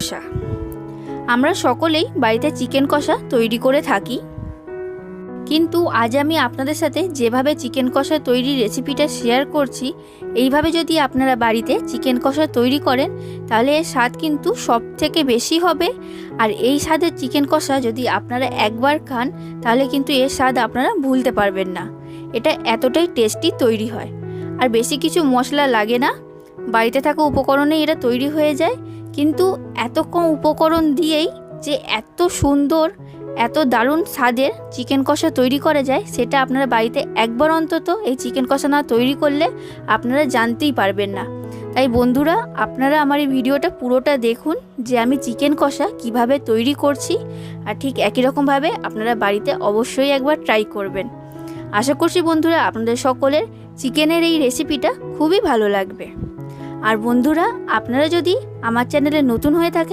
কষা। আমরা সকলেই বাড়িতে চিকেন কষা তৈরি করে থাকি, কিন্তু আজ আমি আপনাদের সাথে যেভাবে চিকেন কষা তৈরির রেসিপিটা শেয়ার করছি, এইভাবে যদি আপনারা বাড়িতে চিকেন কষা তৈরি করেন তাহলে এর স্বাদ কিন্তু সব থেকে বেশি হবে। আর এই স্বাদের চিকেন কষা যদি আপনারা একবার খান তাহলে কিন্তু এর স্বাদ আপনারা ভুলতে পারবেন না। এটা এতটাই টেস্টি তৈরি হয়, আর বেশি কিছু মশলা লাগে না, বাড়িতে থাকা উপকরণেই এটা তৈরি হয়ে যায়। কিন্তু এত কম উপকরণ দিয়েই যে এত সুন্দর, এত দারুণ স্বাদের চিকেন কষা তৈরি করা যায়, সেটা আপনারা বাড়িতে একবার অন্তত এই চিকেন কষা না তৈরি করলে আপনারা জানতেই পারবেন না। তাই বন্ধুরা, আপনারা আমার এই ভিডিওটা পুরোটা দেখুন যে আমি চিকেন কষা কিভাবে তৈরি করছি, আর ঠিক একই রকমভাবে আপনারা বাড়িতে অবশ্যই একবার ট্রাই করবেন। আশা করছি বন্ধুরা আপনাদের সকলের চিকেনের এই রেসিপিটা খুবই ভালো লাগবে। আর বন্ধুরা, আপনারা যদি আমার চ্যানেলে নতুন হয়ে থাকেন